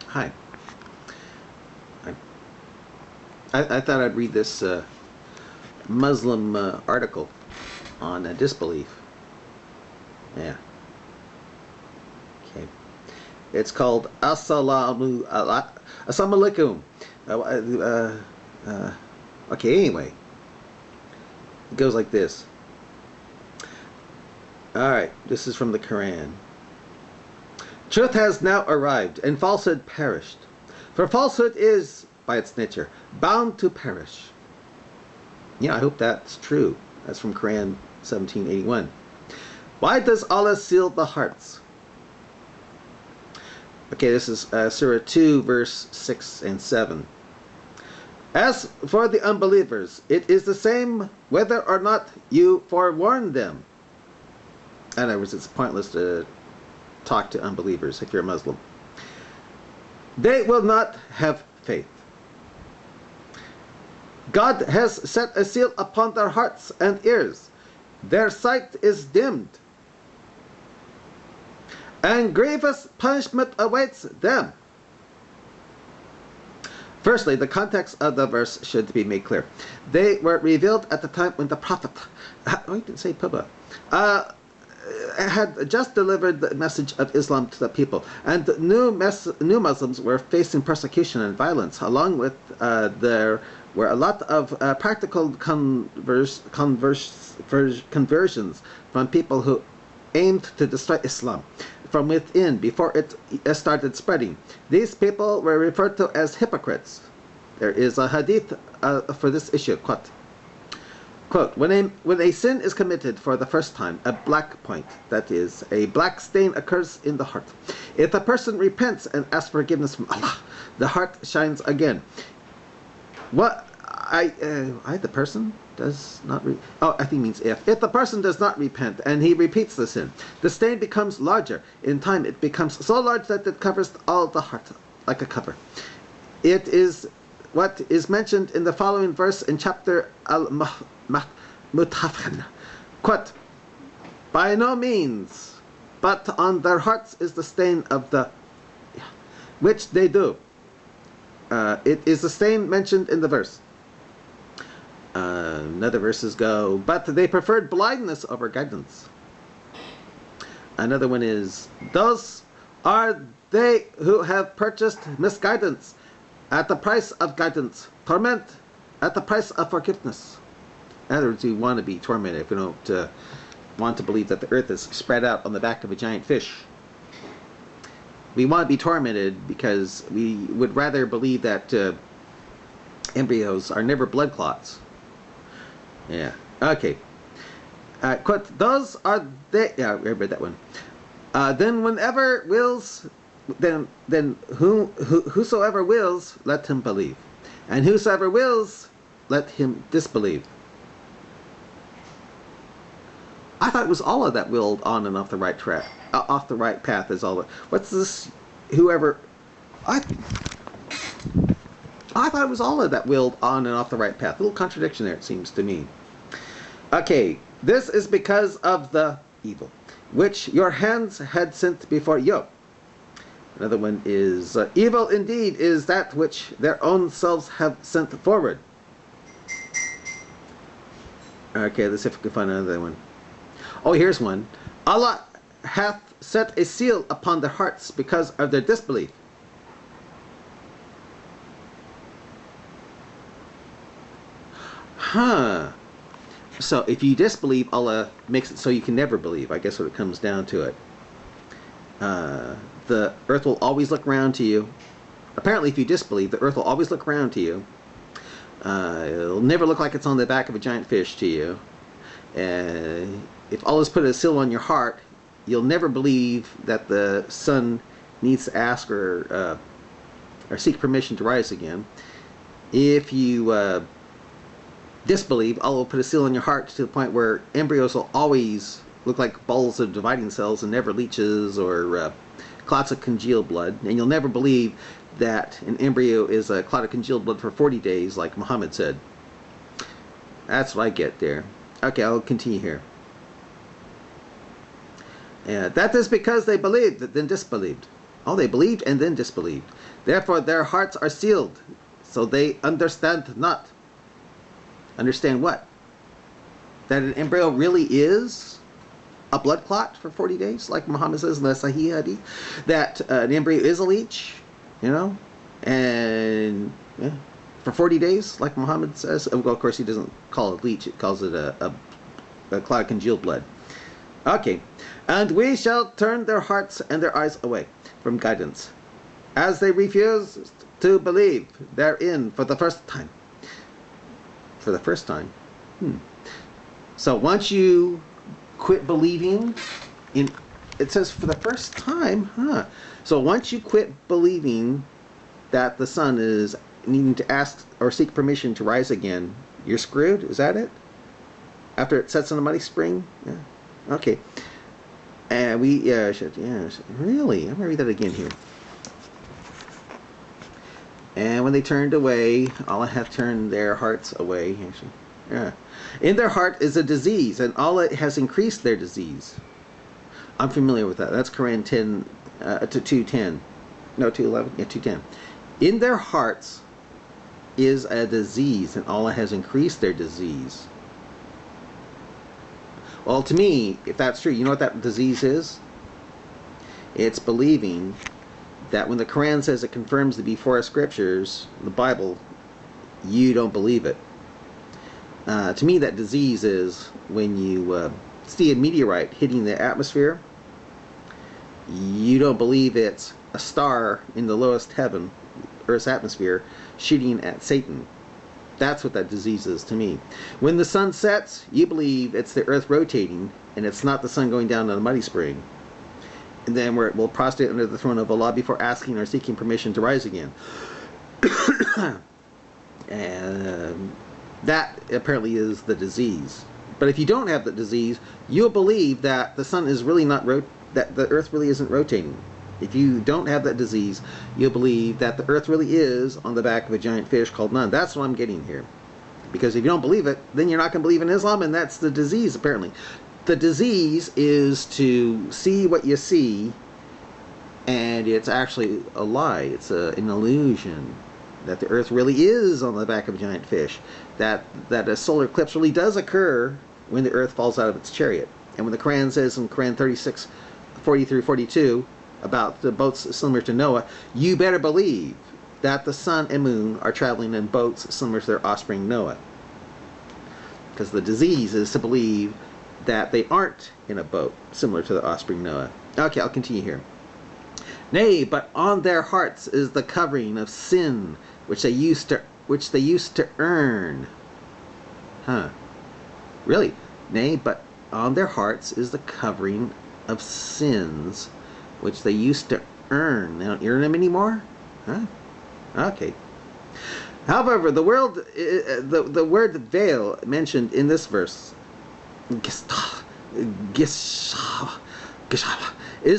Hi. I, I thought I'd read this Muslim article on disbelief. Yeah. Okay. It's called Assalamu Alaikum. Okay, anyway. It goes like this. Alright, this is from the Quran. Truth has now arrived, and falsehood perished. For falsehood is, by its nature, bound to perish. Yeah, I hope that's true. That's from Quran 1781. Why does Allah seal the hearts? Okay, this is Surah 2, verse 6 and 7. As for the unbelievers, it is the same whether or not you forewarn them. In other words, it's pointless to talk to unbelievers if you're a Muslim. They will not have faith. God has set a seal upon their hearts and ears. Their sight is dimmed, and grievous punishment awaits them. Firstly, the context of the verse should be made clear. They were revealed at the time when the Prophet, I didn't say Pubba, had just delivered the message of Islam to the people, and new Muslims were facing persecution and violence. Along with there were a lot of practical conversions from people who aimed to destroy Islam from within before it started spreading. These people were referred to as hypocrites. There is a hadith for this issue. Quote, when a sin is committed for the first time, a black point, that is, a black stain occurs in the heart. If the person repents and asks forgiveness from Allah, the heart shines again. The person does not I think it means if. If the person does not repent and he repeats the sin, the stain becomes larger. In time, it becomes so large that it covers all the heart, like a cover. It is what is mentioned in the following verse in chapter Al-Mutafan. Quote, by no means, but on their hearts is the stain of the which they do. It is the stain mentioned in the verse. Another verses go, but they preferred blindness over guidance. Another one is, those are they who have purchased misguidance at the price of guidance, torment at the price of forgiveness. In other words, we want to be tormented if we don't want to believe that the earth is spread out on the back of a giant fish. We want to be tormented because we would rather believe that embryos are never blood clots. Yeah. Okay. Quote, those are they. Yeah, I read that one. Then whenever wills, then whosoever wills, let him believe, and whosoever wills, let him disbelieve. I thought it was Allah that willed on and off the right track, off the right path is Allah. What's this? Whoever, I thought it was Allah that willed on and off the right path. A little contradiction there, it seems to me. Okay, this is because of the evil which your hands had sent before you. Another one is, evil indeed is that which their own selves have sent forward. Okay, let's see if we can find another one. Oh, here's one. Allah hath set a seal upon their hearts because of their disbelief. Huh. So if you disbelieve, Allah makes it so you can never believe. I guess what it comes down to it. The earth will always look round to you. Apparently, if you disbelieve, the earth will always look round to you. It'll never look like it's on the back of a giant fish to you. If Allah's put a seal on your heart, you'll never believe that the sun needs to ask or seek permission to rise again. If you disbelieve, Allah will put a seal on your heart to the point where embryos will always look like balls of dividing cells and never leeches or clots of congealed blood. And you'll never believe that an embryo is a clot of congealed blood for 40 days, like Muhammad said. That's what I get there. Okay, I'll continue here. That is because they believed, then disbelieved. Oh, they believed and then disbelieved. Therefore their hearts are sealed, so they understand not. Understand what? That an embryo really is a blood clot for 40 days, like Muhammad says in the Sahih Hadith. That an embryo is a leech, you know, and yeah, for 40 days, like Muhammad says. Well, of course, he doesn't call it leech; it calls it a clot of congealed blood. Okay, and we shall turn their hearts and their eyes away from guidance, as they refuse to believe therein for the first time. For the first time. So once you quit believing in, it says for the first time, huh? So once you quit believing that the sun is needing to ask or seek permission to rise again, you're screwed? Is that it? After it sets in a muddy spring? Yeah. Okay. And we, really? I'm going to read that again here. And when they turned away, Allah hath turned their hearts away. Actually, yeah. In their heart is a disease, and Allah has increased their disease. I'm familiar with that. That's Quran 10 to 2:10. No, 2:11. Yeah, 2:10. In their hearts is a disease, and Allah has increased their disease. Well, to me, if that's true, you know what that disease is? It's believing that when the Quran says it confirms the before scriptures, the Bible, you don't believe it. To me, that disease is when you see a meteorite hitting the atmosphere, you don't believe it's a star in the lowest heaven, Earth's atmosphere, shooting at Satan. That's what that disease is to me. When the sun sets, you believe it's the Earth rotating, and it's not the sun going down in a muddy spring. And then where it will prostrate under the throne of Allah before asking or seeking permission to rise again. And that apparently is the disease. But if you don't have the disease, you'll believe that the sun is really not that the Earth really isn't rotating. If you don't have that disease, you'll believe that the Earth really is on the back of a giant fish called Nun. That's what I'm getting here. Because if you don't believe it, then you're not going to believe in Islam, and that's the disease, apparently. The disease is to see what you see, and it's actually a lie. It's an illusion. That the Earth really is on the back of a giant fish. That a solar eclipse really does occur when the Earth falls out of its chariot. And when the Quran says in Quran 36, 40 through 42, about the boats similar to Noah, you better believe that the sun and moon are traveling in boats similar to their offspring Noah. Because the disease is to believe that they aren't in a boat similar to the offspring Noah. Okay, I'll continue here. Nay, but on their hearts is the covering of sin, which they used to earn. Huh. Really? Nay, but on their hearts is the covering of sins, which they used to earn. They don't earn them anymore? Huh? Okay. However, the word veil mentioned in this verse is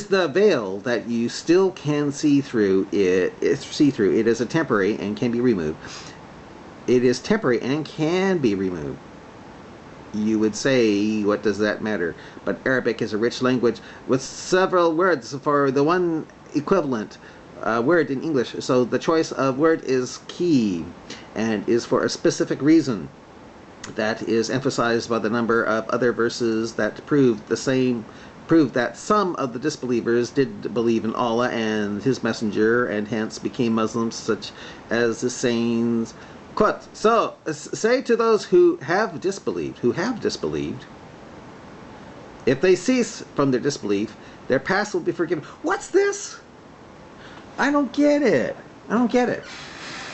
the veil that you still can see through. It is a temporary and can be removed. It is temporary and can be removed. You would say, what does that matter? But Arabic is a rich language with several words for the one equivalent word in English. So the choice of word is key and is for a specific reason. That is emphasized by the number of other verses that prove that some of the disbelievers did believe in Allah and His Messenger and hence became Muslims, such as the sayings, quote, so say to those who have disbelieved, if they cease from their disbelief, their past will be forgiven. What's this? I don't get it.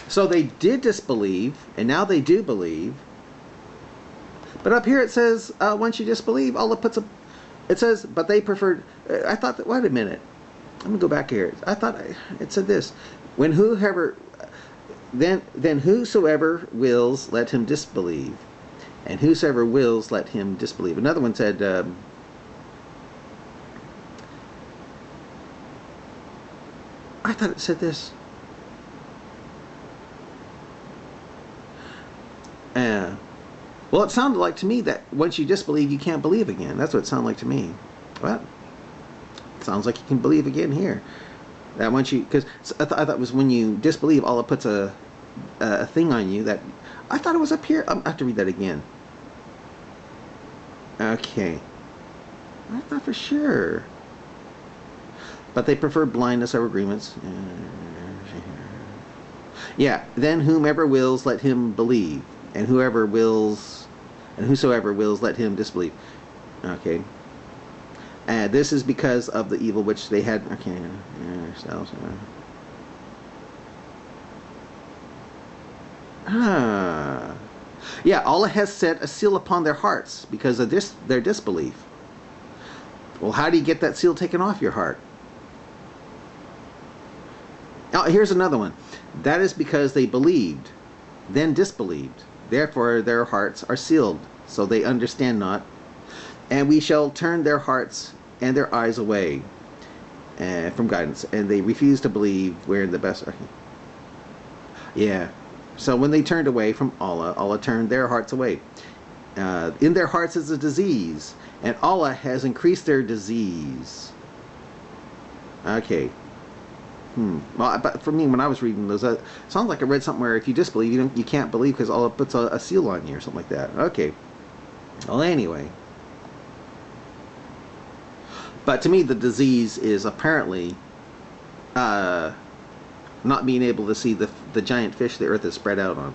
So they did disbelieve, and now they do believe. But up here it says, once you disbelieve, Allah puts it says, but they preferred, I thought that, wait a minute. I'm going to go back here. I thought it said this. Then whosoever wills, let him disbelieve. And whosoever wills, let him disbelieve. Another one said, I thought it said this. Well, it sounded like to me that once you disbelieve, you can't believe again. That's what it sounded like to me. Well, it sounds like you can believe again here. That once you, because I thought it was when you disbelieve, Allah puts a thing on you that I thought it was up here. I have to read that again. Okay, I thought for sure, but they prefer blindness over agreements. Yeah. Then whomever wills, let him believe, and whosoever wills, let him disbelieve. Okay. And this is because of the evil which they had. Okay. Yeah, Allah has set a seal upon their hearts because of their disbelief. Well, how do you get that seal taken off your heart? Oh, here's another one. That is because they believed, then disbelieved. Therefore, their hearts are sealed, so they understand not. And we shall turn their hearts and their eyes away from guidance, and they refuse to believe we're in the best. Yeah. So when they turned away from Allah, Allah turned their hearts away. In their hearts is a disease, and Allah has increased their disease. Okay. Well, but for me, when I was reading those, it sounds like I read something where if you disbelieve, you can't believe because Allah puts a seal on you or something like that. Okay. Well, anyway. But to me, the disease is apparently not being able to see the giant fish the earth is spread out on.